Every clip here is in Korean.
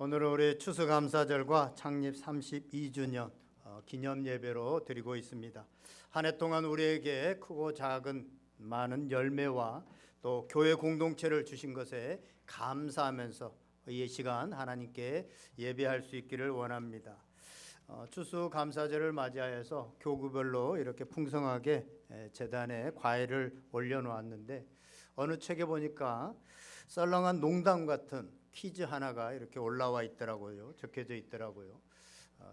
오늘은 우리 추수감사절과 창립 32주년 기념 예배로 드리고 있습니다. 한 해 동안 우리에게 크고 작은 많은 열매와 또 교회 공동체를 주신 것에 감사하면서 이 시간 하나님께 예배할 수 있기를 원합니다. 추수감사절을 맞이하여서 교구별로 이렇게 풍성하게 제단에 과일을 올려놓았는데 어느 책에 보니까 썰렁한 농담 같은 퀴즈 하나가 이렇게 올라와 있더라고요. 적혀져 있더라고요.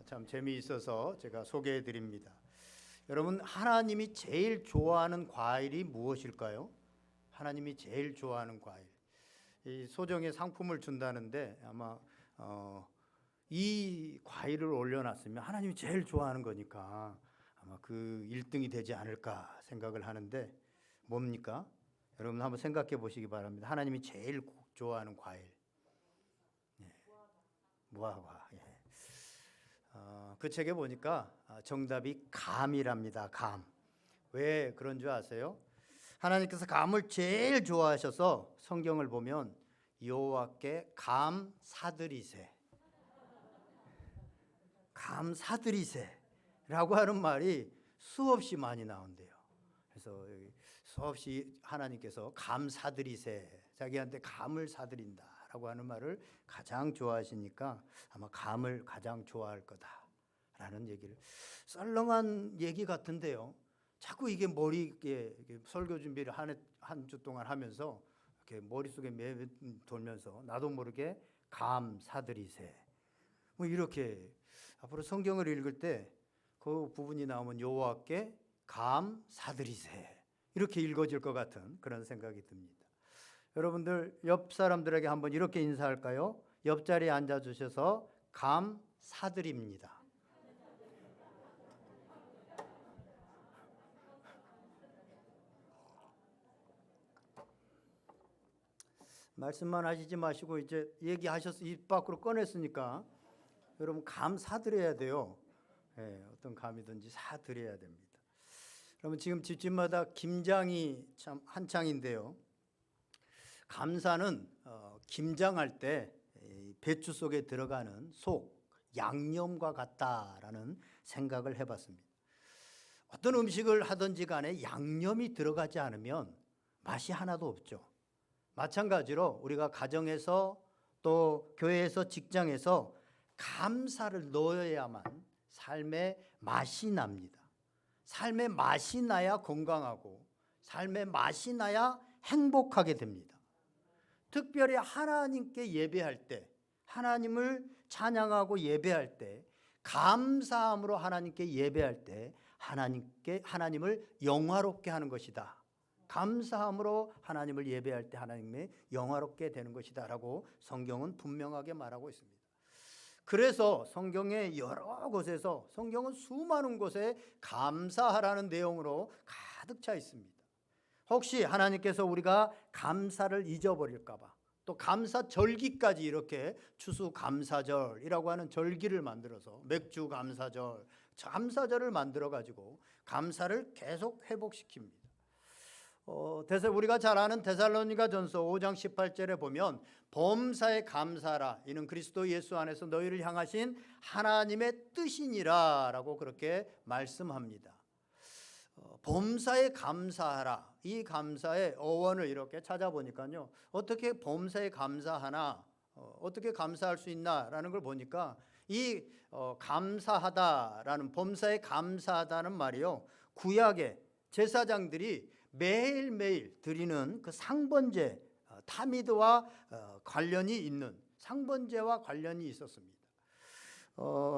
참 재미있어서 제가 소개해 드립니다. 여러분, 하나님이 제일 좋아하는 과일이 무엇일까요? 하나님이 제일 좋아하는 과일. 이 소정의 상품을 준다는데 아마 이 과일을 올려놨으면 하나님이 제일 좋아하는 거니까 아마 그 1등이 되지 않을까 생각을 하는데 뭡니까? 여러분 한번 생각해 보시기 바랍니다. 하나님이 제일 좋아하는 과일. 무화과. 그 책에 보니까 정답이 감이랍니다. 감. 왜 그런 줄 아세요? 하나님께서 감을 제일 좋아하셔서 성경을 보면 여호와께 감 사드리세, 감 사드리세라고 하는 말이 수없이 많이 나온대요. 그래서 수없이 하나님께서 감 사드리세, 자기한테 감을 사드린다라고 하는 말을 가장 좋아하시니까 아마 감을 가장 좋아할 거다라는 얘기를, 썰렁한 얘기 같은데요. 자꾸 이게 머리에 설교 준비를 한 주 동안 하면서 이렇게 머릿속에 돌면서 나도 모르게 감 사드리세, 뭐 이렇게 앞으로 성경을 읽을 때 그 부분이 나오면 여호와께 감 사드리세 이렇게 읽어질 것 같은 그런 생각이 듭니다. 여러분들 옆 사람들에게 한번 이렇게 인사할까요? 옆자리에 앉아주셔서 감 사드립니다. 말씀만 하시지 마시고 이제 얘기하셔서 입 밖으로 꺼냈으니까 여러분 감 사드려야 돼요. 어떤 감이든지 사드려야 됩니다. 여러분 지금 집집마다 김장이 참 한창인데요. 감사는 김장할 때 배추 속에 들어가는 속, 양념과 같다라는 생각을 해봤습니다. 어떤 음식을 하든지 간에 양념이 들어가지 않으면 맛이 하나도 없죠. 마찬가지로 우리가 가정에서 또 교회에서 직장에서 감사를 넣어야만 삶의 맛이 납니다. 삶의 맛이 나야 건강하고 삶의 맛이 나야 행복하게 됩니다. 특별히 하나님께 예배할 때, 하나님을 찬양하고 예배할 때, 감사함으로 하나님께 예배할 때 하나님을 영화롭게 하는 것이다. 감사함으로 하나님을 예배할 때 하나님의 영화롭게 되는 것이다 라고 성경은 분명하게 말하고 있습니다. 그래서 성경의 여러 곳에서, 성경은 수많은 곳에 감사하라는 내용으로 가득 차 있습니다. 혹시 하나님께서 우리가 감사를 잊어버릴까 봐 또 감사절기까지 이렇게 추수감사절이라고 하는 절기를 만들어서 맥주 감사절, 감사절을 만들어 가지고 감사를 계속 회복시킵니다. 우리가 잘 아는 데살로니가전서 5장 18절에 보면 범사에 감사하라, 이는 그리스도 예수 안에서 너희를 향하신 하나님의 뜻이니라 라고 그렇게 말씀합니다. 범사에 감사하라, 이 감사의 어원을 이렇게 찾아보니까요, 어떻게 범사에 감사하나, 어떻게 감사할 수 있나라는 걸 보니까 이 감사하다라는, 범사에 감사하다는 말이요, 구약의 제사장들이 매일매일 드리는 그 상번제, 타미드와 관련이 있는 상번제와 관련이 있었습니다.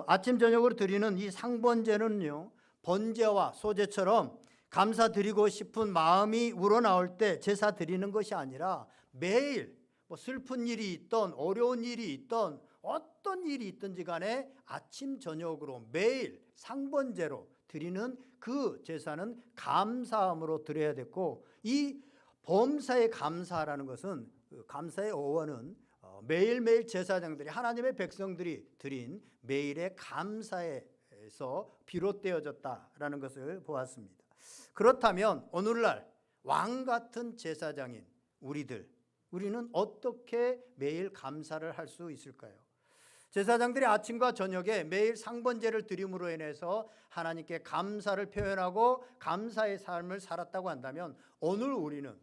아침 저녁으로 드리는 이 상번제는요, 번제와 소제처럼 감사드리고 싶은 마음이 우러나올 때 제사 드리는 것이 아니라 매일 슬픈 일이 있던 어려운 일이 있던 어떤 일이 있든지 간에 아침 저녁으로 매일 상번제로 드리는 그 제사는 감사함으로 드려야 됐고, 이 범사에 감사라는 것은, 감사의 어원은 매일매일 제사장들이, 하나님의 백성들이 드린 매일의 감사에서 비롯되어졌다라는 것을 보았습니다. 그렇다면 오늘날 왕같은 제사장인 우리는 어떻게 매일 감사를 할 수 있을까요? 제사장들이 아침과 저녁에 매일 상번제를 드림으로 인해서 하나님께 감사를 표현하고 감사의 삶을 살았다고 한다면, 오늘 우리는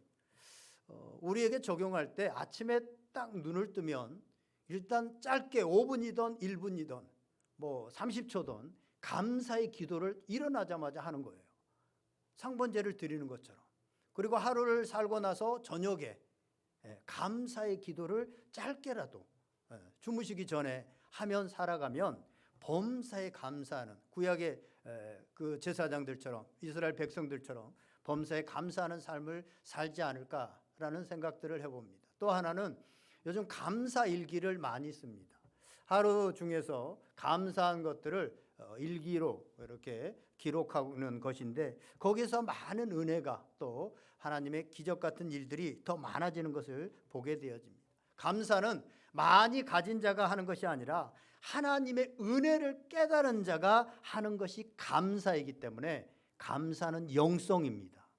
우리에게 적용할 때 아침에 딱 눈을 뜨면 일단 짧게 5분이든 1분이든 뭐 30초든 감사의 기도를 일어나자마자 하는 거예요. 상번제를 드리는 것처럼. 그리고 하루를 살고 나서 저녁에 감사의 기도를 짧게라도 주무시기 전에 하면 살아가면 범사에 감사하는, 구약의 그 제사장들처럼, 이스라엘 백성들처럼 범사에 감사하는 삶을 살지 않을까라는 생각들을 해봅니다. 또 하나는 요즘 감사 일기를 많이 씁니다. 하루 중에서 감사한 것들을 일기로 이렇게 기록하는 것인데, 거기서 많은 은혜가, 또 하나님의 기적 같은 일들이 더 많아지는 것을 보게 되어집니다. 감사는 많이 가진 자가 하는 것이 아니라 하나님의 은혜를 깨달은 자가 하는 것이 감사이기 때문에, 감사는 영성입니다.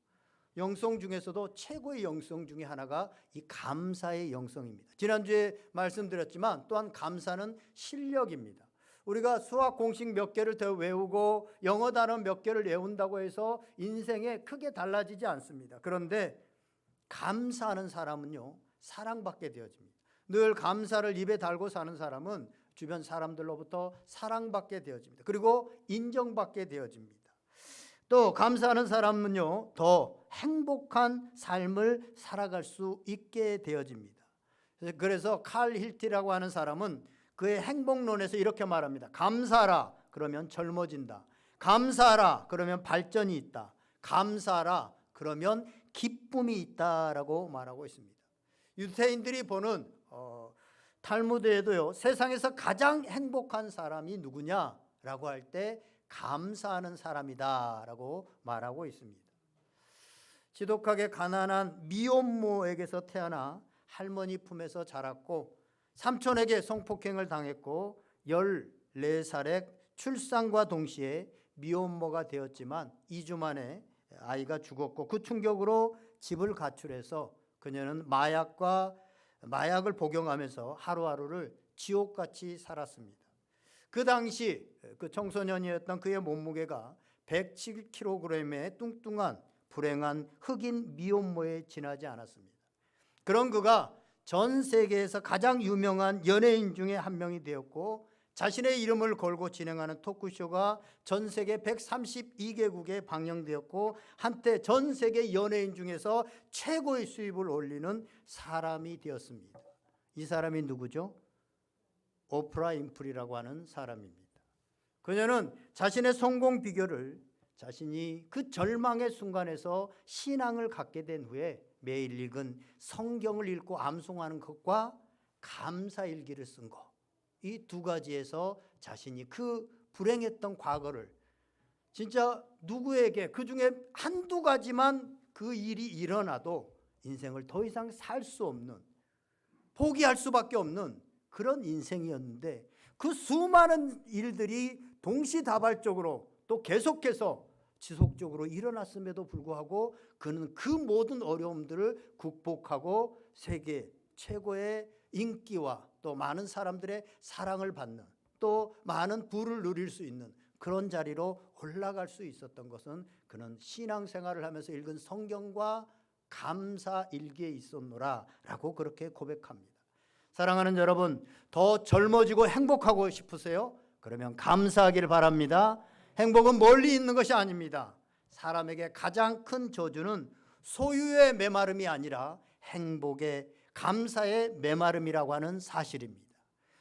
영성 중에서도 최고의 영성 중에 하나가 이 감사의 영성입니다. 지난주에 말씀드렸지만 또한 감사는 실력입니다. 우리가 수학 공식 몇 개를 더 외우고 영어 단어 몇 개를 외운다고 해서 인생에 크게 달라지지 않습니다. 그런데 감사하는 사람은요, 사랑받게 되어집니다. 늘 감사를 입에 달고 사는 사람은 주변 사람들로부터 사랑받게 되어집니다. 그리고 인정받게 되어집니다. 또 감사하는 사람은요, 더 행복한 삶을 살아갈 수 있게 되어집니다. 그래서 칼 힐티라고 하는 사람은 그의 행복론에서 이렇게 말합니다. 감사하라, 그러면 젊어진다. 감사하라, 그러면 발전이 있다. 감사하라, 그러면 기쁨이 있다라고 말하고 있습니다. 유대인들이 보는 탈무드에도요, 세상에서 가장 행복한 사람이 누구냐라고 할 때 감사하는 사람이다라고 말하고 있습니다. 지독하게 가난한 미혼모에게서 태어나 할머니 품에서 자랐고, 삼촌에게 성폭행을 당했고 14살에 출산과 동시에 미혼모가 되었지만 2주 만에 아이가 죽었고, 그 충격으로 집을 가출해서 그녀는 마약을 복용하면서 하루하루를 지옥같이 살았습니다. 그 당시 그 청소년이었던 그의 몸무게가 107kg의 뚱뚱한 불행한 흑인 미혼모에 지나지 않았습니다. 그런 그가 전 세계에서 가장 유명한 연예인 중에 한 명이 되었고, 자신의 이름을 걸고 진행하는 토크쇼가 전 세계 132개국에 방영되었고, 한때 전 세계 연예인 중에서 최고의 수입을 올리는 사람이 되었습니다. 이 사람이 누구죠? 오프라 윈프리라고 하는 사람입니다. 그녀는 자신의 성공 비결을 자신이 그 절망의 순간에서 신앙을 갖게 된 후에 매일 읽은 성경을 읽고 암송하는 것과 감사일기를 쓴 것, 이 두 가지에서 자신이 그 불행했던 과거를, 진짜 누구에게 그 중에 한두 가지만 그 일이 일어나도 인생을 더 이상 살 수 없는, 포기할 수밖에 없는 그런 인생이었는데, 그 수많은 일들이 동시다발적으로 또 계속해서 지속적으로 일어났음에도 불구하고 그는 그 모든 어려움들을 극복하고 세계 최고의 인기와 또 많은 사람들의 사랑을 받는, 또 많은 부를 누릴 수 있는 그런 자리로 올라갈 수 있었던 것은 그는 신앙생활을 하면서 읽은 성경과 감사 일기에 있었노라 라고 그렇게 고백합니다. 사랑하는 여러분, 더 젊어지고 행복하고 싶으세요? 그러면 감사하기를 바랍니다. 행복은 멀리 있는 것이 아닙니다. 사람에게 가장 큰 저주는 소유의 메마름이 아니라 행복의, 감사의 메마름이라고 하는 사실입니다.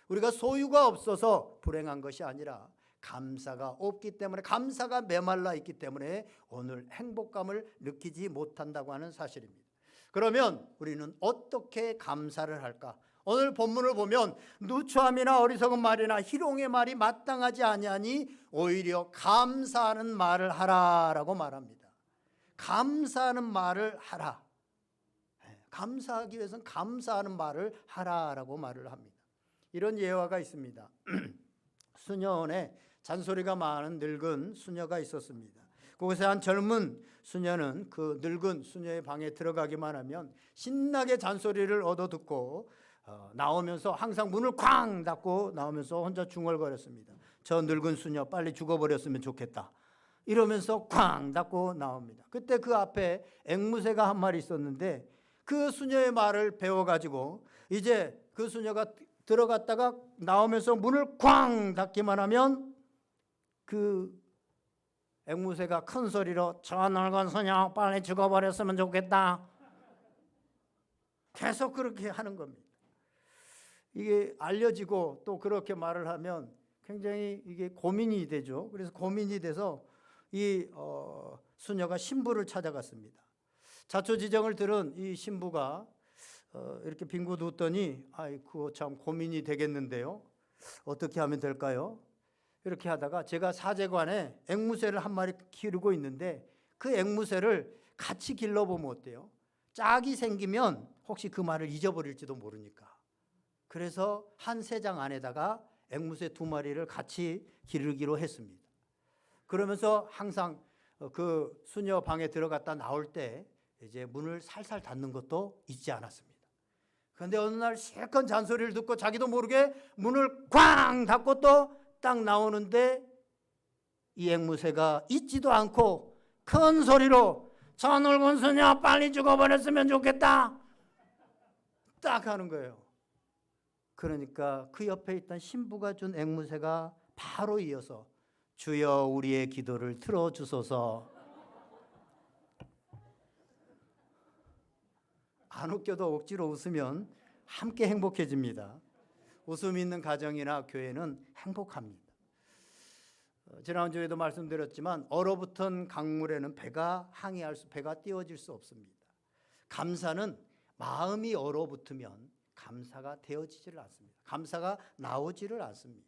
우리가 소유가 없어서 불행한 것이 아니라 감사가 없기 때문에, 감사가 메말라 있기 때문에 오늘 행복감을 느끼지 못한다고 하는 사실입니다. 그러면 우리는 어떻게 감사를 할까? 오늘 본문을 보면 누추함이나 어리석은 말이나 희롱의 말이 마땅하지 아니하니 오히려 감사하는 말을 하라라고 말합니다. 감사하는 말을 하라. 감사하기 위해서는 감사하는 말을 하라라고 말을 합니다. 이런 예화가 있습니다. 수녀원에 잔소리가 많은 늙은 수녀가 있었습니다. 그곳에 한 젊은 수녀는 그 늙은 수녀의 방에 들어가기만 하면 신나게 잔소리를 얻어듣고 나오면서 항상 문을 쾅 닫고 나오면서 혼자 중얼거렸습니다. 저 늙은 수녀 빨리 죽어버렸으면 좋겠다 이러면서 쾅 닫고 나옵니다. 그때 그 앞에 앵무새가 한 마리 있었는데 그 수녀의 말을 배워가지고 이제 그 수녀가 들어갔다가 나오면서 문을 쾅 닫기만 하면 그 앵무새가 큰 소리로 저 늙은 수녀 빨리 죽어버렸으면 좋겠다 계속 그렇게 하는 겁니다. 이게 알려지고 또 그렇게 말을 하면 굉장히 이게 고민이 되죠. 그래서 고민이 돼서 이 수녀가 신부를 찾아갔습니다. 자초지정을 들은 이 신부가 이렇게 빙긋 웃더니 그거 참 고민이 되겠는데요. 어떻게 하면 될까요? 이렇게 하다가 제가 사제관에 앵무새를 한 마리 기르고 있는데 그 앵무새를 같이 길러보면 어때요? 짝이 생기면 혹시 그 말을 잊어버릴지도 모르니까. 그래서 한 새장 안에다가 앵무새 2마리를 같이 기르기로 했습니다. 그러면서 항상 그 수녀 방에 들어갔다 나올 때 이제 문을 살살 닫는 것도 잊지 않았습니다. 그런데 어느 날 실컷 잔소리를 듣고 자기도 모르게 문을 꽝 닫고 또 딱 나오는데 이 앵무새가 잊지도 않고 큰 소리로 저 늙은 수녀 빨리 죽어버렸으면 좋겠다 딱 하는 거예요. 그러니까 그 옆에 있던 신부가 준 앵무새가 바로 이어서 주여 우리의 기도를 들어주소서. 안 웃겨도 억지로 웃으면 함께 행복해집니다. 웃음 있는 가정이나 교회는 행복합니다. 지난주에도 말씀드렸지만 얼어붙은 강물에는 배가 띄워질 수 없습니다. 감사는 마음이 얼어붙으면 감사가 되어지지를 않습니다. 감사가 나오지를 않습니다.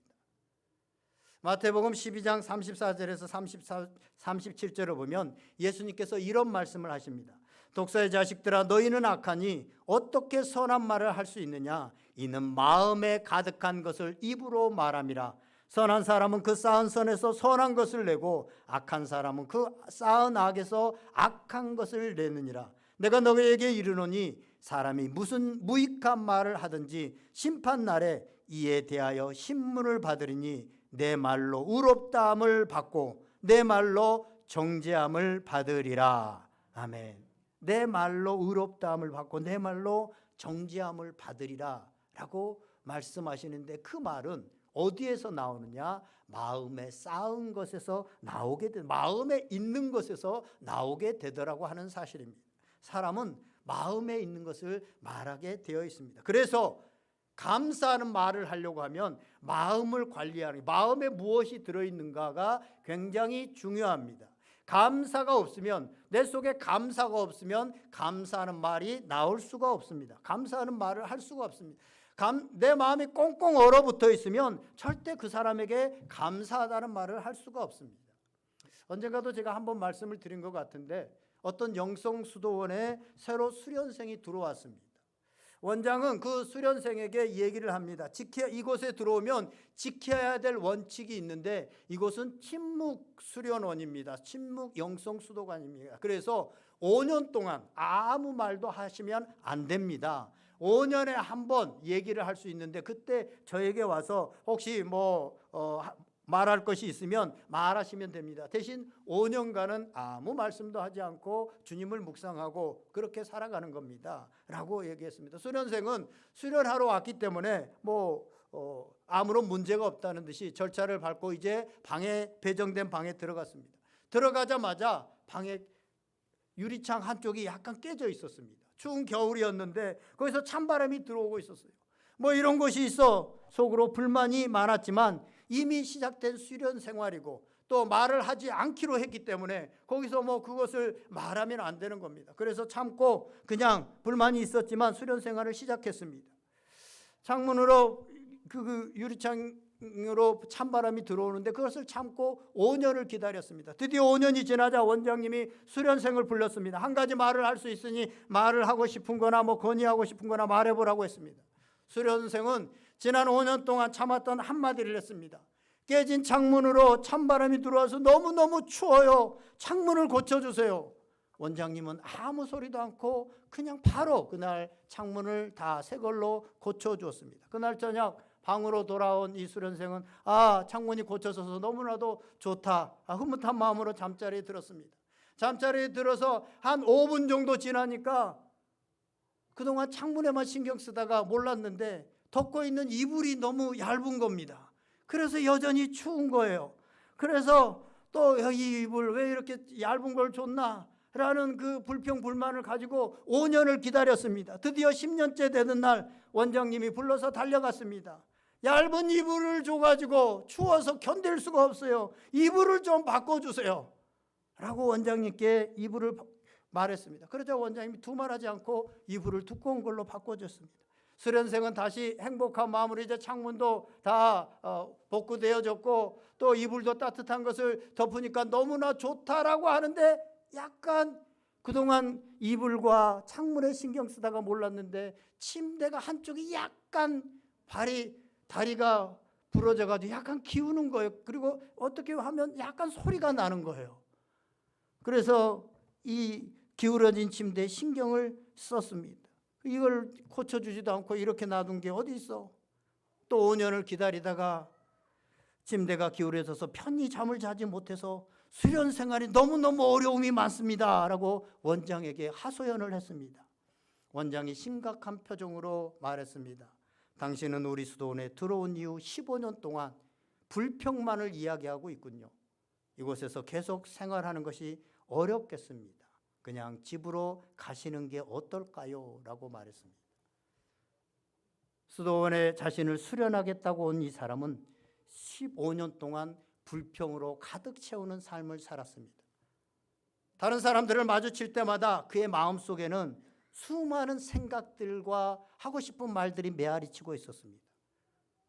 마태복음 12장 34절에서 37절을 보면 예수님께서 이런 말씀을 하십니다. 독사의 자식들아 너희는 악하니 어떻게 선한 말을 할 수 있느냐? 이는 마음에 가득한 것을 입으로 말함이라. 선한 사람은 그 쌓은 선에서 선한 것을 내고 악한 사람은 그 쌓은 악에서 악한 것을 내느니라. 내가 너희에게 이르노니 사람이 무슨 무익한 말을 하든지 심판날에 이에 대하여 신문을 받으리니 내 말로 의롭다함을 받고 내 말로 정죄함을 받으리라. 아멘. 내 말로 의롭다함을 받고 내 말로 정죄함을 받으리라 라고 말씀하시는데 그 말은 어디에서 나오느냐? 마음에 쌓은 것에서 나오게 돼, 마음에 있는 것에서 나오게 되더라고 하는 사실입니다. 사람은 마음에 있는 것을 말하게 되어 있습니다. 그래서 감사하는 말을 하려고 하면 마음을 관리하는, 마음에 무엇이 들어있는가가 굉장히 중요합니다. 감사가 없으면, 내 속에 감사가 없으면 감사하는 말이 나올 수가 없습니다. 감사하는 말을 할 수가 없습니다. 내 마음이 꽁꽁 얼어붙어 있으면 절대 그 사람에게 감사하다는 말을 할 수가 없습니다. 언젠가도 제가 한번 말씀을 드린 것 같은데 어떤 영성수도원에 새로 수련생이 들어왔습니다. 원장은 그 수련생에게 얘기를 합니다. 이곳에 들어오면 지켜야 될 원칙이 있는데 이곳은 침묵 수련원입니다. 침묵 영성수도관입니다. 그래서 5년 동안 아무 말도 하시면 안 됩니다. 5년에 한 번 얘기를 할 수 있는데 그때 저에게 와서 혹시 말할 것이 있으면 말하시면 됩니다. 대신 5년간은 아무 말씀도 하지 않고 주님을 묵상하고 그렇게 살아가는 겁니다 라고 얘기했습니다. 수련생은 수련하러 왔기 때문에 아무런 문제가 없다는 듯이 절차를 밟고 이제 배정된 방에 들어갔습니다. 들어가자마자 방에 유리창 한쪽이 약간 깨져 있었습니다. 추운 겨울이었는데 거기서 찬바람이 들어오고 있었어요. 이런 것이 있어 속으로 불만이 많았지만 이미 시작된 수련 생활이고 또 말을 하지 않기로 했기 때문에 거기서 그것을 말하면 안 되는 겁니다. 그래서 참고 그냥 불만이 있었지만 수련 생활을 시작했습니다. 창문으로 그 유리창으로 찬바람이 들어오는데 그것을 참고 5년을 기다렸습니다. 드디어 5년이 지나자 원장님이 수련생을 불렀습니다. 한 가지 말을 할 수 있으니 말을 하고 싶은 거나 건의하고 싶은 거나 말해보라고 했습니다. 수련생은 지난 5년 동안 참았던 한마디를 했습니다. 깨진 창문으로 찬바람이 들어와서 너무너무 추워요. 창문을 고쳐주세요. 원장님은 아무 소리도 않고 그냥 바로 그날 창문을 다 새 걸로 고쳐주었습니다. 그날 저녁 방으로 돌아온 이 수련생은 창문이 고쳐져서 너무나도 좋다, 흐뭇한 마음으로 잠자리에 들었습니다. 잠자리에 들어서 한 5분 정도 지나니까 그동안 창문에만 신경 쓰다가 몰랐는데 덮고 있는 이불이 너무 얇은 겁니다. 그래서 여전히 추운 거예요. 그래서 또 이 이불 왜 이렇게 얇은 걸 줬나 라는 그 불평불만을 가지고 5년을 기다렸습니다. 드디어 10년째 되는 날 원장님이 불러서 달려갔습니다. 얇은 이불을 줘가지고 추워서 견딜 수가 없어요. 이불을 좀 바꿔주세요 라고 원장님께 이불을 말했습니다. 그러자 원장님이 두말하지 않고 이불을 두꺼운 걸로 바꿔줬습니다. 수련생은 다시 행복한 마음으로 이제 창문도 다 복구되어졌고 또 이불도 따뜻한 것을 덮으니까 너무나 좋다라고 하는데, 약간 그동안 이불과 창문에 신경 쓰다가 몰랐는데 침대가 한쪽이 약간 다리가 부러져가지고 약간 기우는 거예요. 그리고 어떻게 하면 약간 소리가 나는 거예요. 그래서 이 기울어진 침대에 신경을 썼습니다. 이걸 고쳐주지도 않고 이렇게 놔둔 게 어디 있어. 또 5년을 기다리다가 침대가 기울어져서 편히 잠을 자지 못해서 수련 생활이 너무너무 어려움이 많습니다 라고 원장에게 하소연을 했습니다. 원장이 심각한 표정으로 말했습니다. 당신은 우리 수도원에 들어온 이후 15년 동안 불평만을 이야기하고 있군요. 이곳에서 계속 생활하는 것이 어렵겠습니다. 그냥 집으로 가시는 게 어떨까요? 라고 말했습니다. 수도원에 자신을 수련하겠다고 온 이 사람은 15년 동안 불평으로 가득 채우는 삶을 살았습니다. 다른 사람들을 마주칠 때마다 그의 마음속에는 수많은 생각들과 하고 싶은 말들이 메아리치고 있었습니다.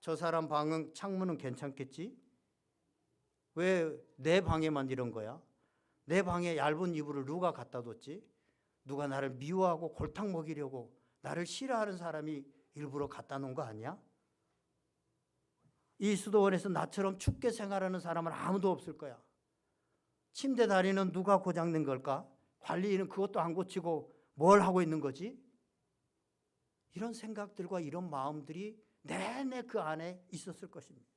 저 사람 방은 창문은 괜찮겠지? 왜 내 방에만 이런 거야? 내 방에 얇은 이불을 누가 갖다 뒀지? 누가 나를 미워하고 골탕 먹이려고 나를 싫어하는 사람이 일부러 갖다 놓은 거 아니야? 이 수도원에서 나처럼 춥게 생활하는 사람은 아무도 없을 거야. 침대 다리는 누가 고장낸 걸까? 관리인은 그것도 안 고치고 뭘 하고 있는 거지? 이런 생각들과 이런 마음들이 내내 그 안에 있었을 것입니다.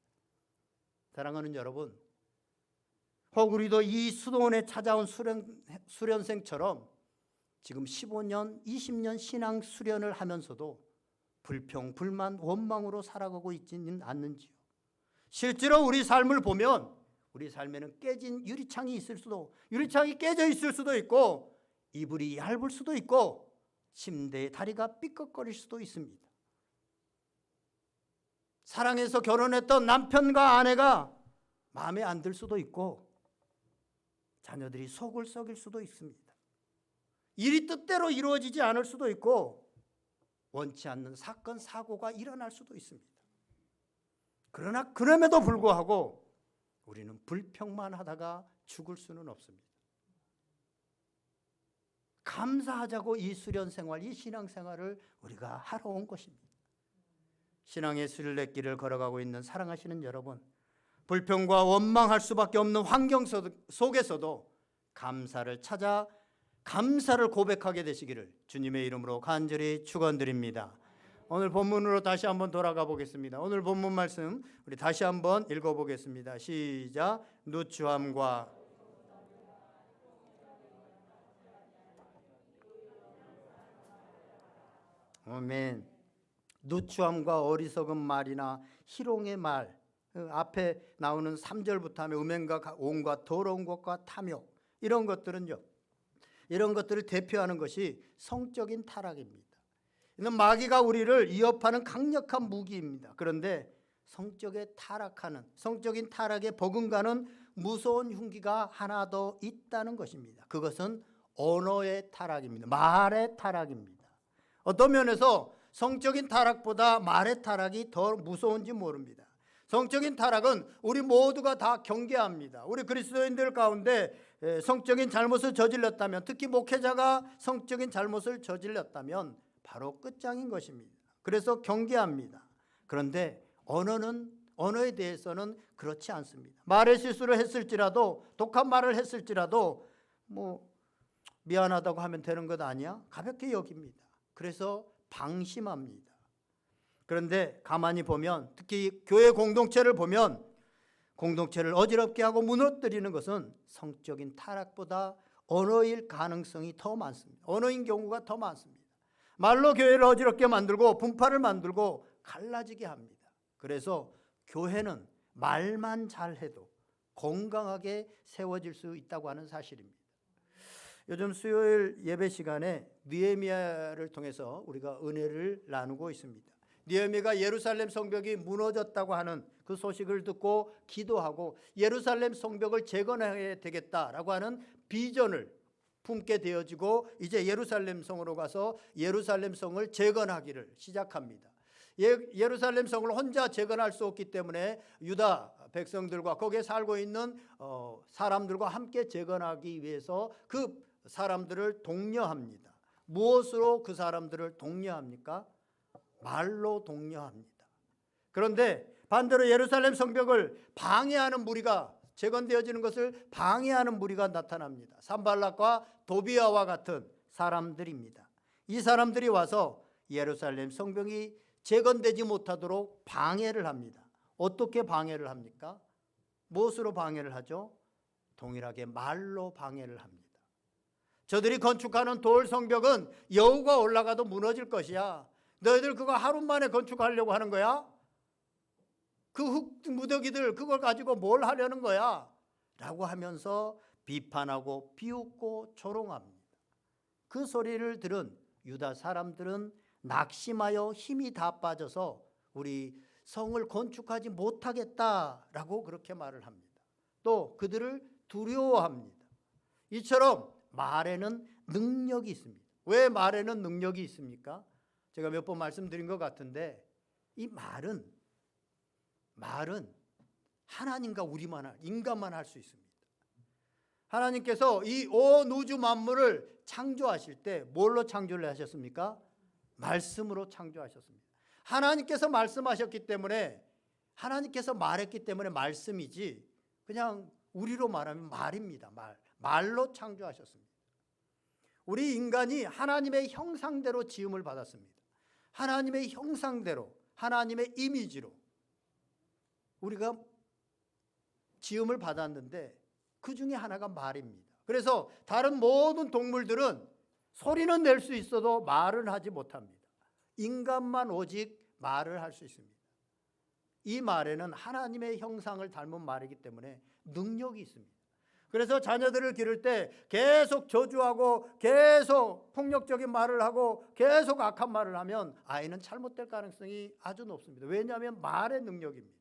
사랑하는 여러분, 혹 우리도 이 수도원에 찾아온 수련생처럼 지금 15년, 20년 신앙 수련을 하면서도 불평, 불만, 원망으로 살아가고 있지는 않는지요. 실제로 우리 삶을 보면 우리 삶에는 깨진 유리창이 깨져 있을 수도 있고, 이불이 얇을 수도 있고, 침대의 다리가 삐걱거릴 수도 있습니다. 사랑해서 결혼했던 남편과 아내가 마음에 안 들 수도 있고, 자녀들이 속을 썩일 수도 있습니다. 일이 뜻대로 이루어지지 않을 수도 있고, 원치 않는 사건, 사고가 일어날 수도 있습니다. 그러나 그럼에도 불구하고 우리는 불평만 하다가 죽을 수는 없습니다. 감사하자고 이 수련 생활, 이 신앙 생활을 우리가 하러 온 것입니다. 신앙의 순례길을 걸어가고 있는 사랑하시는 여러분, 불평과 원망할 수밖에 없는 환경 속에서도 감사를 찾아 감사를 고백하게 되시기를 주님의 이름으로 간절히 축원드립니다. 오늘 본문으로 다시 한번 돌아가 보겠습니다. 오늘 본문 말씀 우리 다시 한번 읽어보겠습니다. 시작. 누추함과 아멘. 누추함과 어리석은 말이나 희롱의 말, 앞에 나오는 3절부터 하면 음행과 온갖 더러운 것과 탐욕, 이런 것들은요, 이런 것들을 대표하는 것이 성적인 타락입니다. 이는 마귀가 우리를 위협하는 강력한 무기입니다. 그런데 성적인 타락에 버금가는 무서운 흉기가 하나 더 있다는 것입니다. 그것은 언어의 타락입니다. 말의 타락입니다. 어떤 면에서 성적인 타락보다 말의 타락이 더 무서운지 모릅니다. 성적인 타락은 우리 모두가 다 경계합니다. 우리 그리스도인들 가운데 성적인 잘못을 저질렀다면, 특히 목회자가 성적인 잘못을 저질렀다면 바로 끝장인 것입니다. 그래서 경계합니다. 그런데 언어에 대해서는 그렇지 않습니다. 말의 실수를 했을지라도, 독한 말을 했을지라도 미안하다고 하면 되는 것 아니야? 가볍게 여깁니다. 그래서 방심합니다. 그런데 가만히 보면, 특히 교회 공동체를 보면 공동체를 어지럽게 하고 무너뜨리는 것은 성적인 타락보다 언어일 가능성이 더 많습니다. 언어인 경우가 더 많습니다. 말로 교회를 어지럽게 만들고 분파를 만들고 갈라지게 합니다. 그래서 교회는 말만 잘해도 건강하게 세워질 수 있다고 하는 사실입니다. 요즘 수요일 예배 시간에 느헤미야를 통해서 우리가 은혜를 나누고 있습니다. 느헤미야가 예루살렘 성벽이 무너졌다고 하는 그 소식을 듣고 기도하고 예루살렘 성벽을 재건해야 되겠다라고 하는 비전을 품게 되어지고 이제 예루살렘 성으로 가서 예루살렘 성을 재건하기를 시작합니다. 예루살렘 성을 혼자 재건할 수 없기 때문에 유다 백성들과 거기에 살고 있는 사람들과 함께 재건하기 위해서 그 사람들을 독려합니다. 무엇으로 그 사람들을 독려합니까? 말로 독려합니다. 그런데 반대로 예루살렘 성벽을 방해하는 무리가, 재건되어지는 것을 방해하는 무리가 나타납니다. 산발락과 도비아와 같은 사람들입니다. 이 사람들이 와서 예루살렘 성벽이 재건되지 못하도록 방해를 합니다. 어떻게 방해를 합니까? 무엇으로 방해를 하죠? 동일하게 말로 방해를 합니다. 저들이 건축하는 돌 성벽은 여우가 올라가도 무너질 것이야. 너희들 그거 하루 만에 건축하려고 하는 거야? 그 흙 무더기들 그걸 가지고 뭘 하려는 거야? 라고 하면서 비판하고 비웃고 조롱합니다. 그 소리를 들은 유다 사람들은 낙심하여 힘이 다 빠져서 우리 성을 건축하지 못하겠다라고 그렇게 말을 합니다. 또 그들을 두려워합니다. 이처럼 말에는 능력이 있습니다. 왜 말에는 능력이 있습니까? 제가 몇 번 말씀드린 것 같은데 이 말은 하나님과 인간만 할 수 있습니다. 하나님께서 이 온 우주 만물을 창조하실 때 뭘로 창조를 하셨습니까? 말씀으로 창조하셨습니다. 하나님께서 말씀하셨기 때문에, 하나님께서 말했기 때문에 말씀이지, 그냥 우리로 말하면 말입니다. 말로 창조하셨습니다. 우리 인간이 하나님의 형상대로 지음을 받았습니다. 하나님의 형상대로, 하나님의 이미지로 우리가 지음을 받았는데 그 중에 하나가 말입니다. 그래서 다른 모든 동물들은 소리는 낼 수 있어도 말은 하지 못합니다. 인간만 오직 말을 할 수 있습니다. 이 말에는 하나님의 형상을 닮은 말이기 때문에 능력이 있습니다. 그래서 자녀들을 기를 때 계속 저주하고 계속 폭력적인 말을 하고 계속 악한 말을 하면 아이는 잘못될 가능성이 아주 높습니다. 왜냐하면 말의 능력입니다.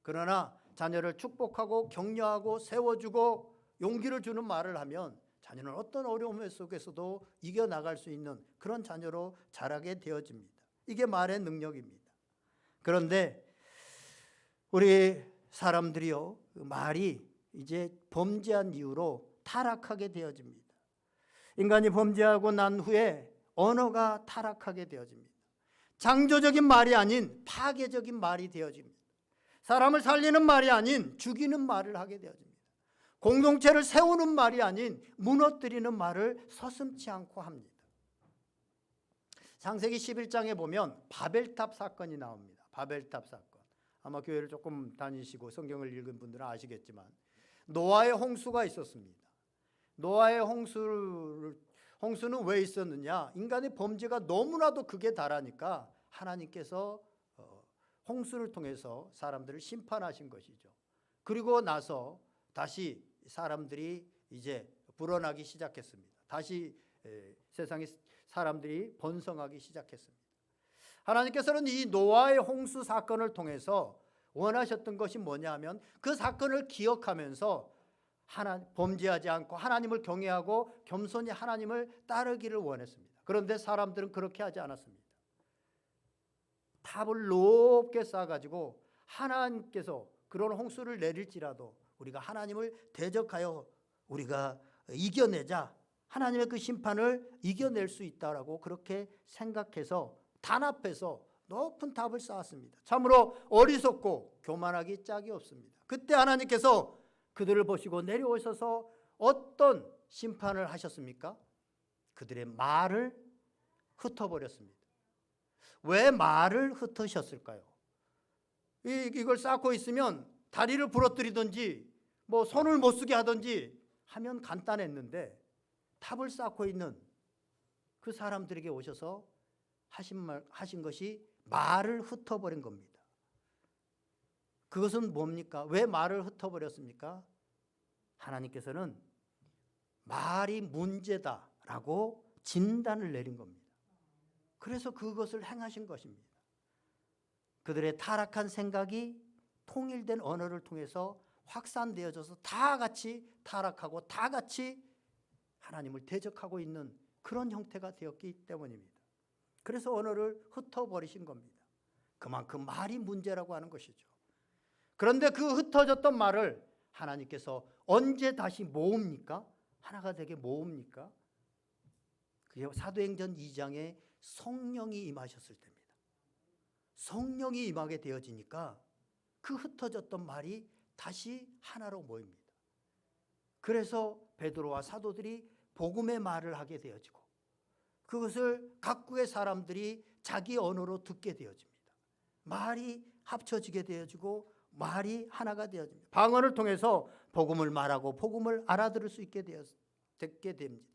그러나 자녀를 축복하고 격려하고 세워주고 용기를 주는 말을 하면 자녀는 어떤 어려움 속에서도 이겨나갈 수 있는 그런 자녀로 자라게 되어집니다. 이게 말의 능력입니다. 그런데 우리 사람들이요, 말이 이제 범죄한 이유로 타락하게 되어집니다. 인간이 범죄하고 난 후에 언어가 타락하게 되어집니다. 창조적인 말이 아닌 파괴적인 말이 되어집니다. 사람을 살리는 말이 아닌 죽이는 말을 하게 되어집니다. 공동체를 세우는 말이 아닌 무너뜨리는 말을 서슴지 않고 합니다. 창세기 11장에 보면 바벨탑 사건이 나옵니다. 바벨탑 사건. 아마 교회를 조금 다니시고 성경을 읽은 분들은 아시겠지만 노아의 홍수가 있었습니다. 노아의 홍수는 왜 있었느냐? 인간의 범죄가 너무나도 극에 달하니까 하나님께서 홍수를 통해서 사람들을 심판하신 것이죠. 그리고 나서 다시 사람들이 이제 불어나기 시작했습니다. 다시 세상에 사람들이 번성하기 시작했습니다. 하나님께서는 이 노아의 홍수 사건을 통해서 원하셨던 것이 뭐냐 하면 그 사건을 기억하면서 범죄하지 않고 하나님을 경외하고 겸손히 하나님을 따르기를 원했습니다. 그런데 사람들은 그렇게 하지 않았습니다. 탑을 높게 쌓아가지고 하나님께서 그런 홍수를 내릴지라도 우리가 하나님을 대적하여 우리가 이겨내자, 하나님의 그 심판을 이겨낼 수 있다라고 그렇게 생각해서 단합해서 높은 탑을 쌓았습니다. 참으로 어리석고 교만하기 짝이 없습니다. 그때 하나님께서 그들을 보시고 내려오셔서 어떤 심판을 하셨습니까? 그들의 말을 흩어버렸습니다. 왜 말을 흩으셨을까요? 이걸 쌓고 있으면 다리를 부러뜨리든지 뭐 손을 못 쓰게 하든지 하면 간단했는데 탑을 쌓고 있는 그 사람들에게 오셔서 하신 것이 말을 흩어버린 겁니다. 그것은 뭡니까? 왜 말을 흩어버렸습니까? 하나님께서는 말이 문제다라고 진단을 내린 겁니다. 그래서 그것을 행하신 것입니다. 그들의 타락한 생각이 통일된 언어를 통해서 확산되어져서 다 같이 타락하고 다 같이 하나님을 대적하고 있는 그런 형태가 되었기 때문입니다. 그래서 언어를 흩어버리신 겁니다. 그만큼 말이 문제라고 하는 것이죠. 그런데 그 흩어졌던 말을 하나님께서 언제 다시 모읍니까? 하나가 되게 모읍니까? 그게 사도행전 2장에 성령이 임하셨을 때입니다. 성령이 임하게 되어지니까 그 흩어졌던 말이 다시 하나로 모입니다. 그래서 베드로와 사도들이 복음의 말을 하게 되어지고 그것을 각국의 사람들이 자기 언어로 듣게 되어집니다. 말이 합쳐지게 되어지고 말이 하나가 되어집니다. 방언을 통해서 복음을 말하고 복음을 알아들을 수 있게 듣게 됩니다.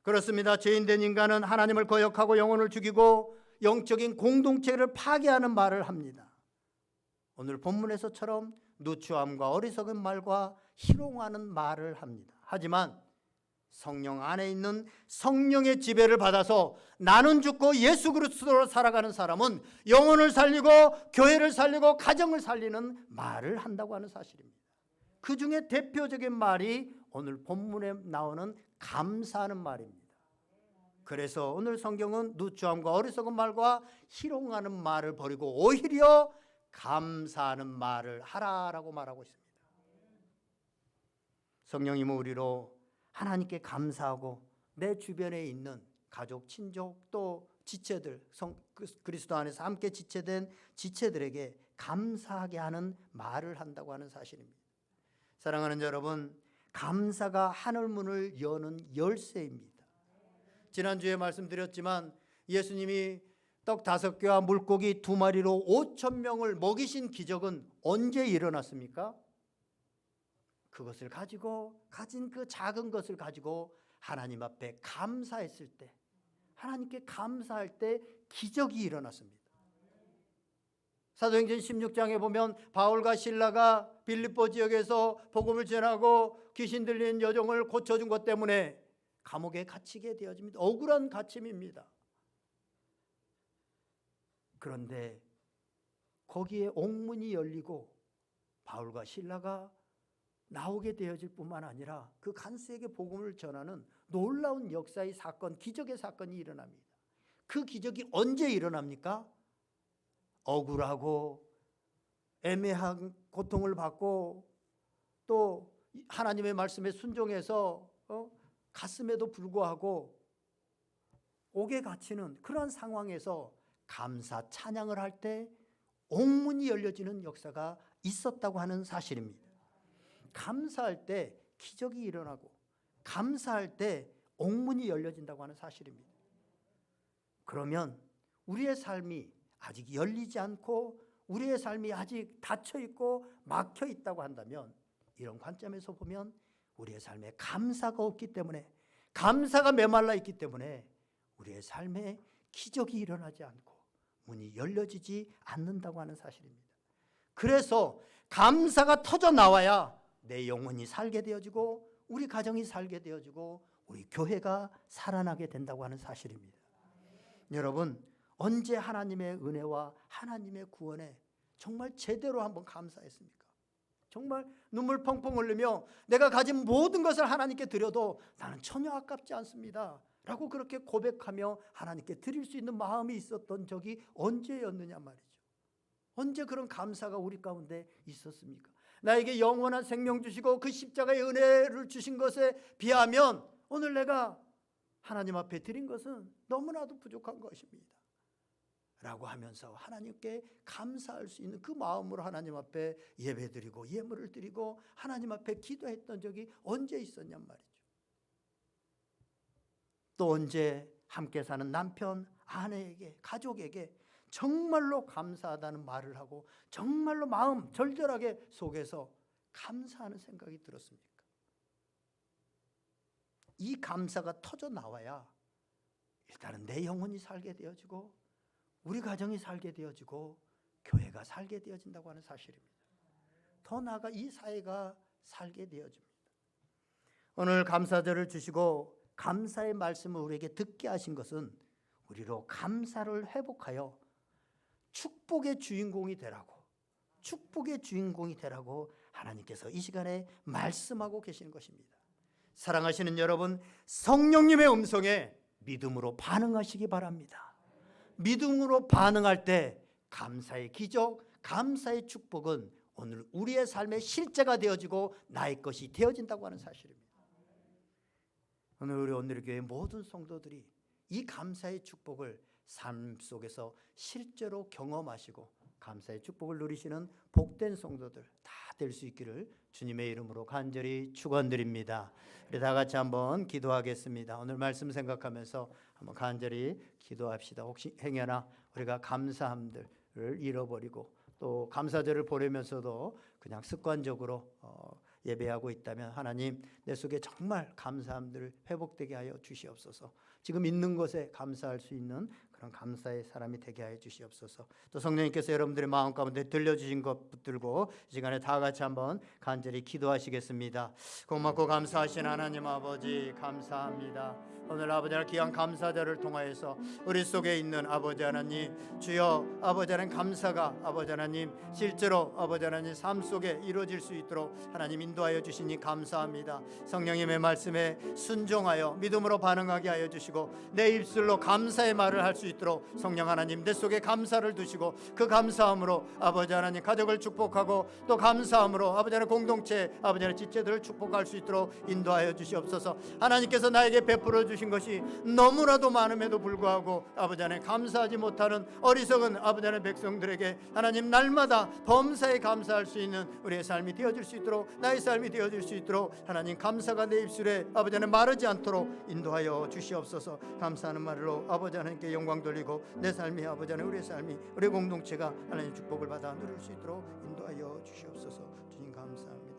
그렇습니다. 죄인된 인간은 하나님을 거역하고 영혼을 죽이고 영적인 공동체를 파괴하는 말을 합니다. 오늘 본문에서처럼 누추함과 어리석은 말과 희롱하는 말을 합니다. 하지만 성령 안에 있는 성령의 지배를 받아서 나는 죽고 예수 그리스도로 살아가는 사람은 영혼을 살리고 교회를 살리고 가정을 살리는 말을 한다고 하는 사실입니다. 그 중에 대표적인 말이 오늘 본문에 나오는 감사하는 말입니다. 그래서 오늘 성경은 누추함과 어리석은 말과 희롱하는 말을 버리고 오히려 감사하는 말을 하라라고 말하고 있습니다. 성령님은 우리로 하나님께 감사하고 내 주변에 있는 가족, 친족 또 지체들, 그리스도 안에서 함께 지체된 지체들에게 감사하게 하는 말을 한다고 하는 사실입니다. 사랑하는 여러분, 감사가 하늘문을 여는 열쇠입니다. 지난주에 말씀드렸지만 예수님이 떡 5개와 물고기 2마리로 5,000명을 먹이신 기적은 언제 일어났습니까? 그것을 가지고 가진 그 작은 것을 가지고 하나님 앞에 감사했을 때, 하나님께 감사할 때 기적이 일어났습니다. 사도행전 16장에 보면 바울과 실라가 빌립보 지역에서 복음을 전하고 귀신 들린 여종을 고쳐준 것 때문에 감옥에 갇히게 되어집니다. 억울한 갇힘입니다. 그런데 거기에 옥문이 열리고 바울과 실라가 나오게 되어질 뿐만 아니라 그 간수에게 복음을 전하는 놀라운 역사의 사건, 기적의 사건이 일어납니다. 그 기적이 언제 일어납니까? 억울하고 애매한 고통을 받고 또 하나님의 말씀에 순종해서 갔음에도 불구하고 옥에 갇히는 그런 상황에서 감사 찬양을 할 때 옥문이 열려지는 역사가 있었다고 하는 사실입니다. 감사할 때 기적이 일어나고 감사할 때 옥문이 열려진다고 하는 사실입니다. 그러면 우리의 삶이 아직 열리지 않고 우리의 삶이 아직 닫혀 있고 막혀 있다고 한다면 이런 관점에서 보면 우리의 삶에 감사가 없기 때문에, 감사가 메말라 있기 때문에 우리의 삶에 기적이 일어나지 않고 문이 열려지지 않는다고 하는 사실입니다. 그래서 감사가 터져 나와야 내 영혼이 살게 되어지고 우리 가정이 살게 되어지고 우리 교회가 살아나게 된다고 하는 사실입니다. 여러분, 언제 하나님의 은혜와 하나님의 구원에 정말 제대로 한번 감사했습니까? 정말 눈물 펑펑 흘리며 내가 가진 모든 것을 하나님께 드려도 나는 전혀 아깝지 않습니다 라고 그렇게 고백하며 하나님께 드릴 수 있는 마음이 있었던 적이 언제였느냐 말이죠. 언제 그런 감사가 우리 가운데 있었습니까? 나에게 영원한 생명 주시고 그 십자가의 은혜를 주신 것에 비하면 오늘 내가 하나님 앞에 드린 것은 너무나도 부족한 것입니다 라고 하면서 하나님께 감사할 수 있는 그 마음으로 하나님 앞에 예배드리고 예물을 드리고 하나님 앞에 기도했던 적이 언제 있었냔 말이죠. 또 언제 함께 사는 남편, 아내에게, 가족에게 정말로 감사하다는 말을 하고 정말로 마음 절절하게 속에서 감사하는 생각이 들었습니까? 이 감사가 터져 나와야 일단은 내 영혼이 살게 되어지고 우리 가정이 살게 되어지고 교회가 살게 되어진다고 하는 사실입니다. 더 나아가 이 사회가 살게 되어집니다. 오늘 감사절을 주시고 감사의 말씀을 우리에게 듣게 하신 것은 우리로 감사를 회복하여 축복의 주인공이 되라고, 축복의 주인공이 되라고 하나님께서 이 시간에 말씀하고 계시는 것입니다. 사랑하시는 여러분, 성령님의 음성에 믿음으로 반응하시기 바랍니다. 믿음으로 반응할 때 감사의 기적, 감사의 축복은 오늘 우리의 삶의 실제가 되어지고 나의 것이 되어진다고 하는 사실입니다. 오늘 우리 온누리교회 모든 성도들이 이 감사의 축복을 삶 속에서 실제로 경험하시고 감사의 축복을 누리시는 복된 성도들 다 될 수 있기를 주님의 이름으로 간절히 축원드립니다. 우리 다 같이 한번 기도하겠습니다. 오늘 말씀 생각하면서 한번 간절히 기도합시다. 혹시 행여나 우리가 감사함들을 잃어버리고 또 감사절을 보내면서도 그냥 습관적으로 예배하고 있다면 하나님 내 속에 정말 감사함들을 회복되게 하여 주시옵소서. 지금 있는 것에 감사할 수 있는 그런 감사의 사람이 되게 하여 주시옵소서. 또 성령님께서 여러분들의 마음 가운데 들려주신 것 붙들고 이 시간에 다 같이 한번 간절히 기도하시겠습니다. 고맙고 감사하신 하나님 아버지 감사합니다. 오늘 아버지 하나님 귀한 감사절을 통하여서 우리 속에 있는 아버지 하나님 주여 아버지 하나님 감사가 아버지 하나님 실제로 아버지 하나님 삶 속에 이루어질 수 있도록 하나님 인도하여 주시니 감사합니다. 성령님의 말씀에 순종하여 믿음으로 반응하게 하여 주시고 내 입술로 감사의 말을 할 수 있도록 성령 하나님 내 속에 감사를 두시고 그 감사함으로 아버지 하나님 가족을 축복하고 또 감사함으로 아버지 하나님 공동체 아버지 하나님 지체들을 축복할 수 있도록 인도하여 주시옵소서. 하나님께서 나에게 베풀어 주신 것이 너무나도 많음에도 불구하고 아버지 하나님 감사하지 못하는 어리석은 아버지 하나님 백성들에게 하나님 날마다 범사에 감사할 수 있는 우리의 삶이 되어질 수 있도록 나의 삶이 되어질 수 있도록 하나님 감사가 내 입술에 아버지 하나님 마르지 않도록 인도하여 주시옵소서. 감사하는 말로 아버지 하나님께 영광 돌리고 내 삶이 아버지 하나님 우리의 삶이 우리 공동체가 하나님 축복을 받아 누릴 수 있도록 인도하여 주시옵소서. 주님 감사합니다.